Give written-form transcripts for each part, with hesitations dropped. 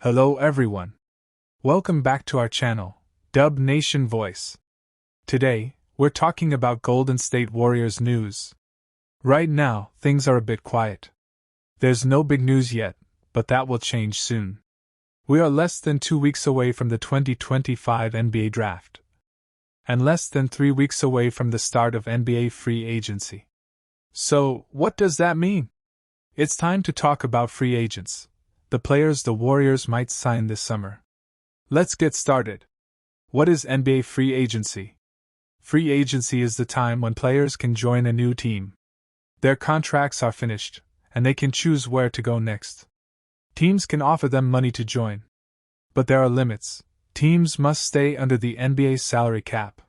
Hello everyone. Welcome back to our channel, Dub Nation Voice. Today, we're talking about Golden State Warriors news. Right now, things are a bit quiet. There's no big news yet, but that will change soon. We are less than 2 weeks away from the 2025 NBA Draft, and less than 3 weeks away from the start of NBA free agency. So, what does that mean? It's time to talk about free agents, the players the Warriors might sign this summer. Let's get started. What is NBA free agency? Free agency is the time when players can join a new team. Their contracts are finished, and they can choose where to go next. Teams can offer them money to join. But there are limits. Teams must stay under the NBA salary cap.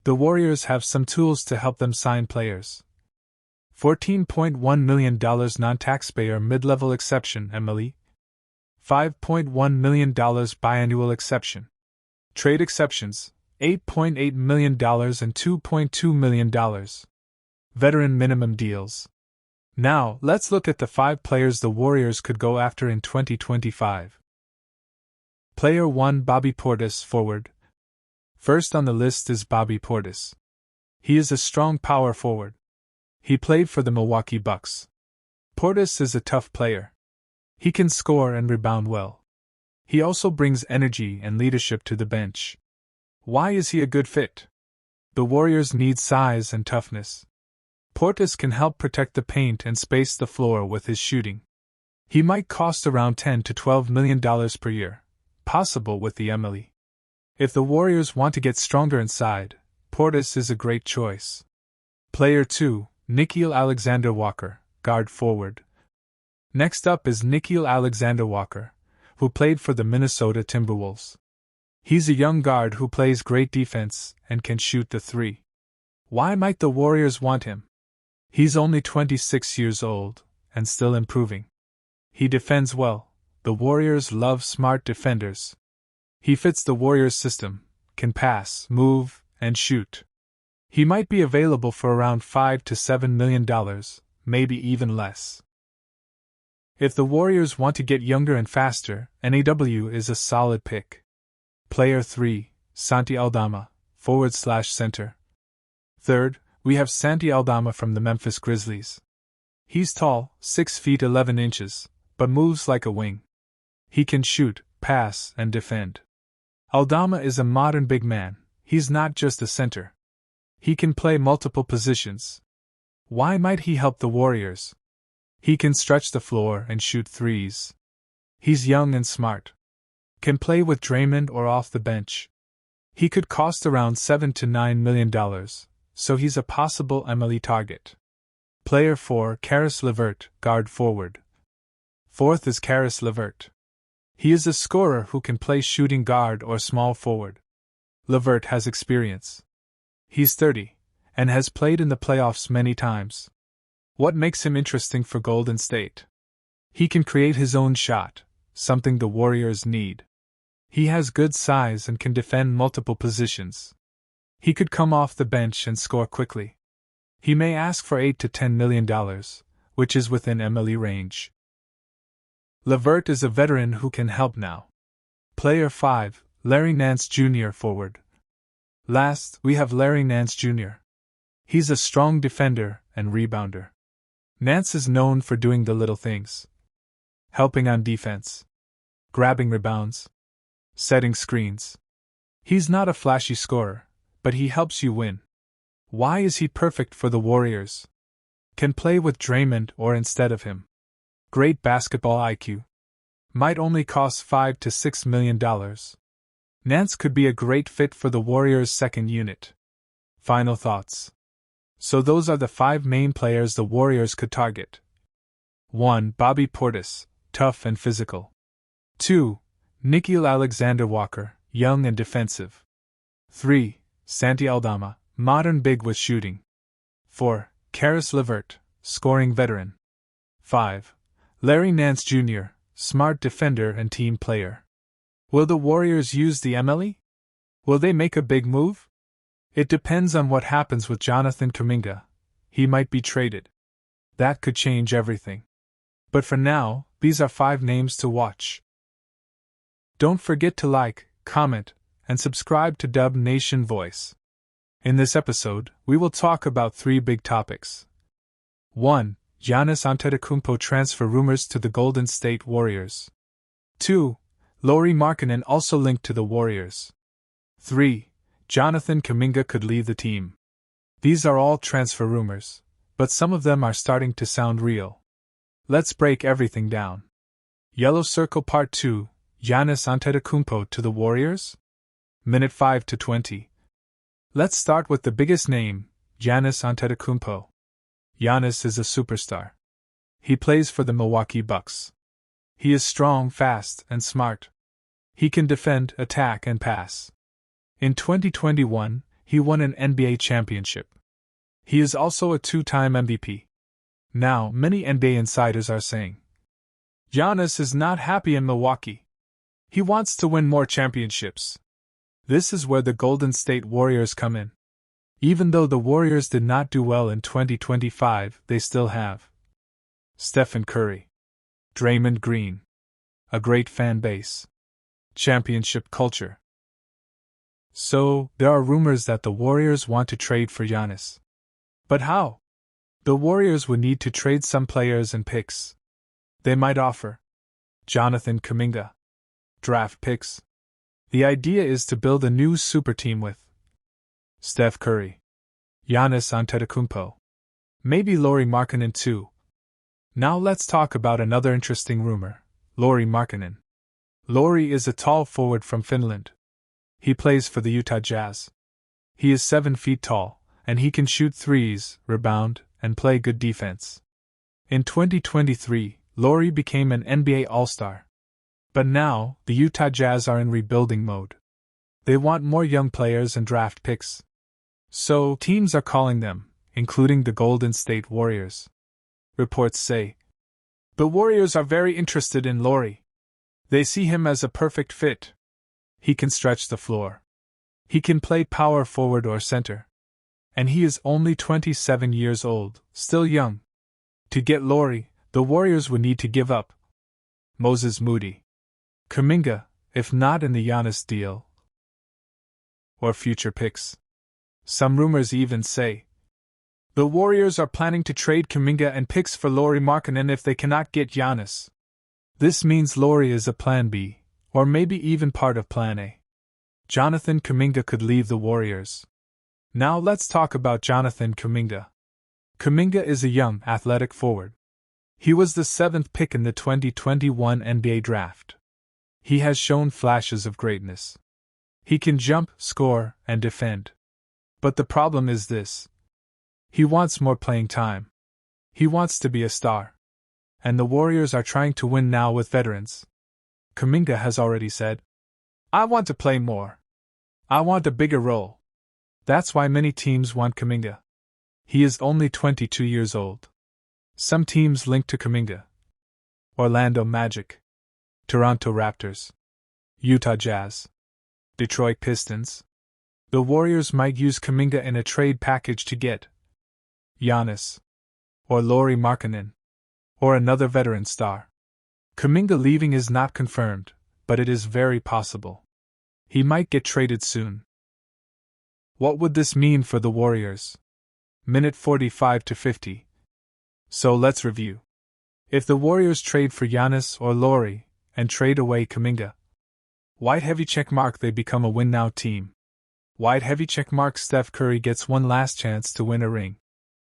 The Warriors have some tools to help them sign players. $14.1 million non-taxpayer mid-level exception MLE. $5.1 million biannual exception. Trade exceptions, $8.8 million and $2.2 million. Veteran minimum deals. Now, let's look at the 5 players the Warriors could go after in 2025. Player 1 Bobby Portis, forward. First on the list is Bobby Portis. He is a strong power forward. He played for the Milwaukee Bucks. Portis is a tough player. He can score and rebound well. He also brings energy and leadership to the bench. Why is he a good fit? The Warriors need size and toughness. Portis can help protect the paint and space the floor with his shooting. He might cost around $10 to $12 million per year, possible with the MLE. If the Warriors want to get stronger inside, Portis is a great choice. Player 2, Nickeil Alexander-Walker, guard forward. Next up is Nickeil Alexander-Walker, who played for the Minnesota Timberwolves. He's a young guard who plays great defense and can shoot the three. Why might the Warriors want him? He's only 26 years old, and still improving. He defends well. The Warriors love smart defenders. He fits the Warriors' system, can pass, move, and shoot. He might be available for around $5 to $7 million, maybe even less. If the Warriors want to get younger and faster, NAW is a solid pick. Player 3, Santi Aldama, forward/center. Third, we have Santi Aldama from the Memphis Grizzlies. He's tall, 6 feet 11 inches, but moves like a wing. He can shoot, pass, and defend. Aldama is a modern big man. He's not just a center. He can play multiple positions. Why might he help the Warriors? He can stretch the floor and shoot threes. He's young and smart. Can play with Draymond or off the bench. He could cost around $7 to $9 million, so he's a possible MLE target. Player 4 Caris LeVert, guard forward. Fourth is Caris LeVert. He is a scorer who can play shooting guard or small forward. LeVert has experience. He's 30, and has played in the playoffs many times. What makes him interesting for Golden State? He can create his own shot, something the Warriors need. He has good size and can defend multiple positions. He could come off the bench and score quickly. He may ask for $8 to $10 million, which is within MLE range. LeVert is a veteran who can help now. Player 5, Larry Nance Jr. forward. Last, we have Larry Nance Jr. He's a strong defender and rebounder. Nance is known for doing the little things. Helping on defense. Grabbing rebounds. Setting screens. He's not a flashy scorer, but he helps you win. Why is he perfect for the Warriors? Can play with Draymond or instead of him. Great basketball IQ. Might only cost $5 to $6 million. Nance could be a great fit for the Warriors' second unit. Final thoughts. So those are the 5 main players the Warriors could target. 1. Bobby Portis, tough and physical. 2. Nickeil Alexander-Walker, young and defensive. 3. Santi Aldama, modern big with shooting. 4. Caris LeVert, scoring veteran. 5. Larry Nance Jr., smart defender and team player. Will the Warriors use the MLE? Will they make a big move? It depends on what happens with Jonathan Kuminga. He might be traded. That could change everything. But for now, these are 5 names to watch. Don't forget to like, comment, and subscribe to Dub Nation Voice. In this episode, we will talk about 3 big topics. 1. Giannis Antetokounmpo transfer rumors to the Golden State Warriors. 2. Lauri Markkanen also linked to the Warriors. 3. Jonathan Kuminga could leave the team. These are all transfer rumors, but some of them are starting to sound real. Let's break everything down. Yellow Circle Part 2. Giannis Antetokounmpo to the Warriors? Minute 5 to 20. Let's start with the biggest name, Giannis Antetokounmpo. Giannis is a superstar. He plays for the Milwaukee Bucks. He is strong, fast, and smart. He can defend, attack, and pass. In 2021, he won an NBA championship. He is also a 2-time MVP. Now, many NBA insiders are saying, Giannis is not happy in Milwaukee. He wants to win more championships. This is where the Golden State Warriors come in. Even though the Warriors did not do well in 2025, they still have Stephen Curry, Draymond Green, a great fan base, championship culture. So, there are rumors that the Warriors want to trade for Giannis. But how? The Warriors would need to trade some players and picks. They might offer Jonathan Kuminga, draft picks. The idea is to build a new super team with Steph Curry, Giannis Antetokounmpo, maybe Lauri Markkanen too. Now let's talk about another interesting rumor, Lauri Markkanen. Lauri is a tall forward from Finland. He plays for the Utah Jazz. He is 7 feet tall, and he can shoot threes, rebound, and play good defense. In 2023, Lauri became an NBA All-Star. But now, the Utah Jazz are in rebuilding mode. They want more young players and draft picks. So, teams are calling them, including the Golden State Warriors. Reports say the Warriors are very interested in Lauri. They see him as a perfect fit. He can stretch the floor. He can play power forward or center. And he is only 27 years old, still young. To get Lauri, the Warriors would need to give up Moses Moody, Kuminga, if not in the Giannis deal, or future picks. Some rumors even say the Warriors are planning to trade Kuminga and picks for Lauri Markkanen if they cannot get Giannis. This means Lauri is a plan B, or maybe even part of plan A. Jonathan Kuminga could leave the Warriors. Now let's talk about Jonathan Kuminga. Kuminga is a young, athletic forward. He was the 7th pick in the 2021 NBA draft. He has shown flashes of greatness. He can jump, score, and defend. But the problem is this. He wants more playing time. He wants to be a star. And the Warriors are trying to win now with veterans. Kuminga has already said, I want to play more. I want a bigger role. That's why many teams want Kuminga. He is only 22 years old. Some teams link to Kuminga: Orlando Magic, Toronto Raptors, Utah Jazz, Detroit Pistons. The Warriors might use Kuminga in a trade package to get Giannis, or Lauri Markkanen, or another veteran star. Kuminga leaving is not confirmed, but it is very possible. He might get traded soon. What would this mean for the Warriors? Minute 45 to 50. So let's review. If the Warriors trade for Giannis or Lauri, and trade away Kuminga, white heavy checkmark, they become a win-now team. White heavy checkmark, Steph Curry gets one last chance to win a ring.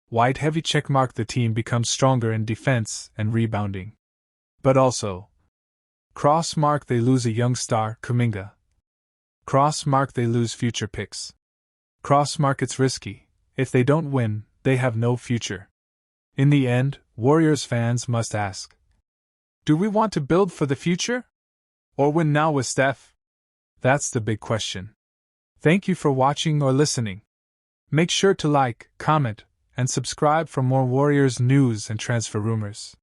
White heavy checkmark, the team becomes stronger in defense and rebounding. But also, cross mark, they lose a young star, Kuminga. Cross mark, they lose future picks. Cross mark, it's risky. If they don't win, they have no future. In the end, Warriors fans must ask, do we want to build for the future? Or win now with Steph? That's the big question. Thank you for watching or listening. Make sure to like, comment, and subscribe for more Warriors news and transfer rumors.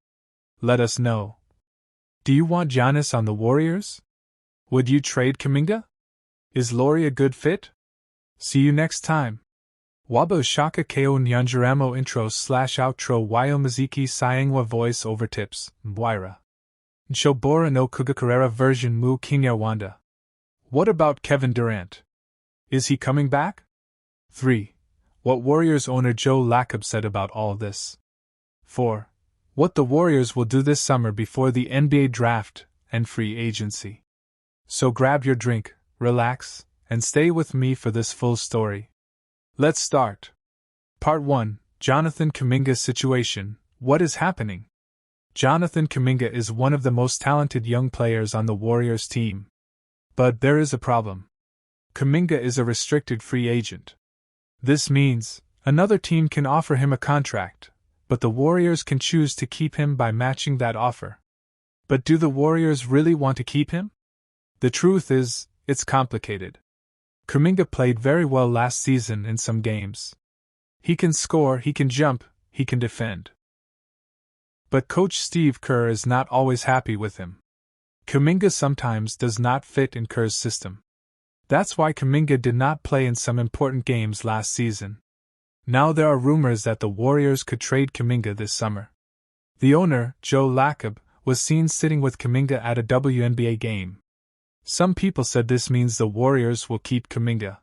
Let us know. Do you want Giannis on the Warriors? Would you trade Kuminga? Is Lauri a good fit? See you next time. Wabo shaka ko nyanjaramo intro /outro wayo muziki sayangwa voice over tips, Mbwira. Nshobora no Kugakarera version mu Kinyarwanda. What about Kevin Durant? Is he coming back? 3. What Warriors owner Joe Lacob said about all this. 4. What the Warriors will do this summer before the NBA draft and free agency. So grab your drink, relax, and stay with me for this full story. Let's start. Part 1. Jonathan Kuminga's situation. What is happening? Jonathan Kuminga is one of the most talented young players on the Warriors team. But there is a problem. Kuminga is a restricted free agent. This means another team can offer him a contract, but the Warriors can choose to keep him by matching that offer. But do the Warriors really want to keep him? The truth is, it's complicated. Kuminga played very well last season in some games. He can score, he can jump, he can defend. But Coach Steve Kerr is not always happy with him. Kuminga sometimes does not fit in Kerr's system. That's why Kuminga did not play in some important games last season. Now there are rumors that the Warriors could trade Kuminga this summer. The owner, Joe Lacob, was seen sitting with Kuminga at a WNBA game. Some people said this means the Warriors will keep Kuminga.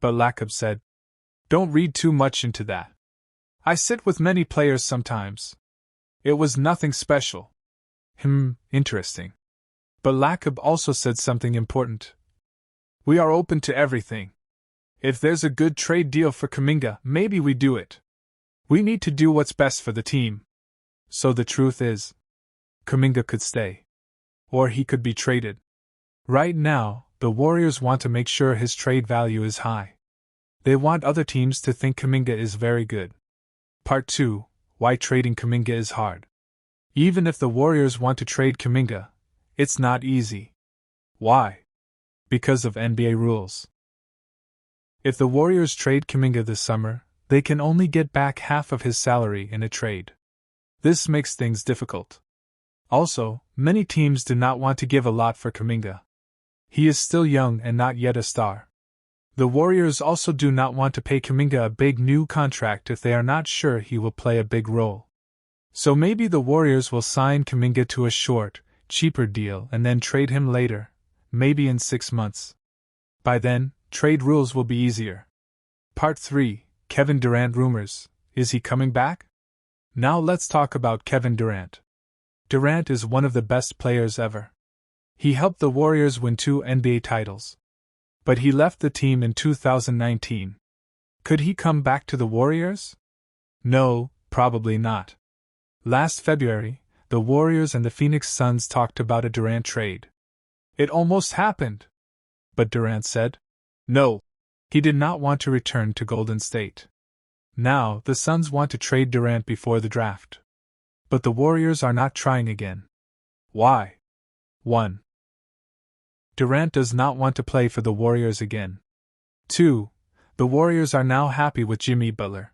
But Lacob said, "Don't read too much into that. I sit with many players sometimes. It was nothing special." Interesting. But Lacob also said something important. "We are open to everything. If there's a good trade deal for Kuminga, maybe we do it. We need to do what's best for the team." So the truth is, Kuminga could stay. Or he could be traded. Right now, the Warriors want to make sure his trade value is high. They want other teams to think Kuminga is very good. Part 2. Why trading Kuminga is hard. Even if the Warriors want to trade Kuminga, it's not easy. Why? Because of NBA rules. If the Warriors trade Kuminga this summer, they can only get back half of his salary in a trade. This makes things difficult. Also, many teams do not want to give a lot for Kuminga. He is still young and not yet a star. The Warriors also do not want to pay Kuminga a big new contract if they are not sure he will play a big role. So maybe the Warriors will sign Kuminga to a short, cheaper deal and then trade him later, maybe in 6 months. By then, trade rules will be easier. Part 3. Kevin Durant rumors. Is he coming back? Now let's talk about Kevin Durant. Durant is one of the best players ever. He helped the Warriors win 2 NBA titles. But he left the team in 2019. Could he come back to the Warriors? No, probably not. Last February, the Warriors and the Phoenix Suns talked about a Durant trade. It almost happened. But Durant said, no. He did not want to return to Golden State. Now, the Suns want to trade Durant before the draft. But the Warriors are not trying again. Why? 1. Durant does not want to play for the Warriors again. 2. The Warriors are now happy with Jimmy Butler.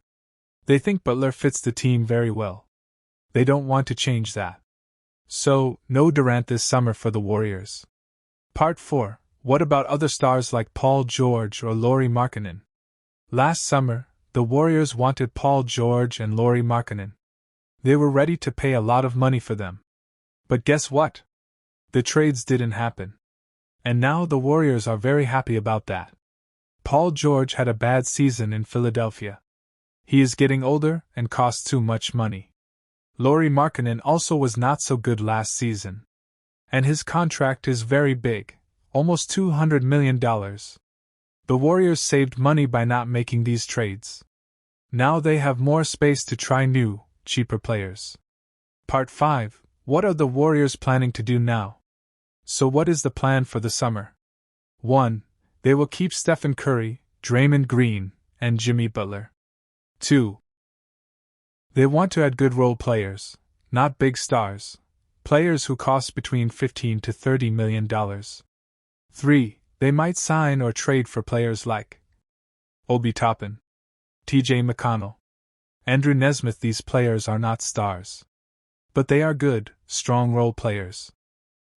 They think Butler fits the team very well. They don't want to change that. So, no Durant this summer for the Warriors. Part 4. What about other stars like Paul George or Lauri Markkanen? Last summer, the Warriors wanted Paul George and Lauri Markkanen. They were ready to pay a lot of money for them. But guess what? The trades didn't happen. And now the Warriors are very happy about that. Paul George had a bad season in Philadelphia. He is getting older and costs too much money. Lauri Markkanen also was not so good last season. And his contract is very big, almost $200 million. The Warriors saved money by not making these trades. Now they have more space to try new, cheaper players. Part 5. What are the Warriors planning to do now? So what is the plan for the summer? 1. They will keep Stephen Curry, Draymond Green, and Jimmy Butler. 2. They want to add good role players, not big stars, players who cost between $15 to $30 million. 3. They might sign or trade for players like Obi Toppin, T.J. McConnell, Andrew Nesmith. These players are not stars. But they are good, strong role players.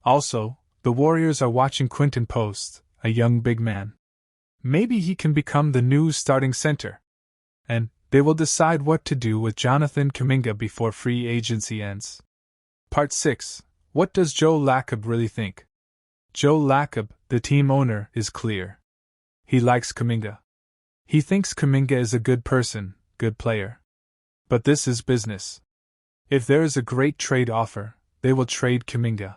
Also, the Warriors are watching Quinton Post, a young big man. Maybe he can become the new starting center. And they will decide what to do with Jonathan Kuminga before free agency ends. Part 6. What does Joe Lacob really think? Joe Lacob, the team owner, is clear. He likes Kuminga. He thinks Kuminga is a good person, good player. But this is business. If there is a great trade offer, they will trade Kuminga.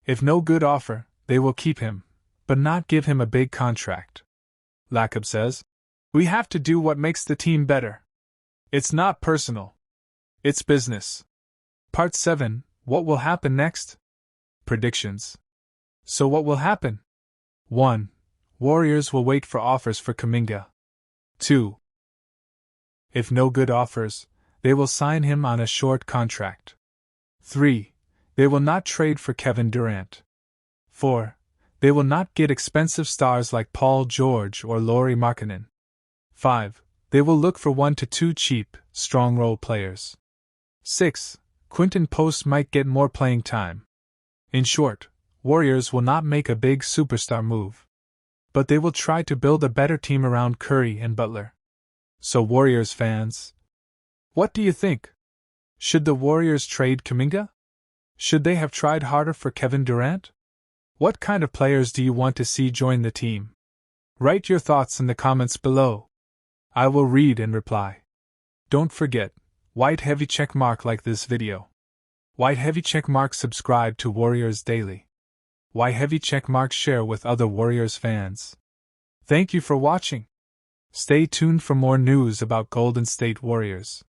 If no good offer, they will keep him, but not give him a big contract. Lacob says, "We have to do what makes the team better. It's not personal. It's business." Part 7. What will happen next? Predictions. So what will happen? 1. Warriors will wait for offers for Kuminga. 2. If no good offers, they will sign him on a short contract. 3. They will not trade for Kevin Durant. 4. They will not get expensive stars like Paul George or Lauri Markkanen. 5. They will look for 1 to 2 cheap, strong role players. 6. Quinton Post might get more playing time. In short, Warriors will not make a big superstar move. But they will try to build a better team around Curry and Butler. So Warriors fans, what do you think? Should the Warriors trade Kuminga? Should they have tried harder for Kevin Durant? What kind of players do you want to see join the team? Write your thoughts in the comments below. I will read and reply. Don't forget, white heavy check mark like this video. White heavy check mark subscribe to Warriors Daily. White heavy check mark share with other Warriors fans. Thank you for watching. Stay tuned for more news about Golden State Warriors.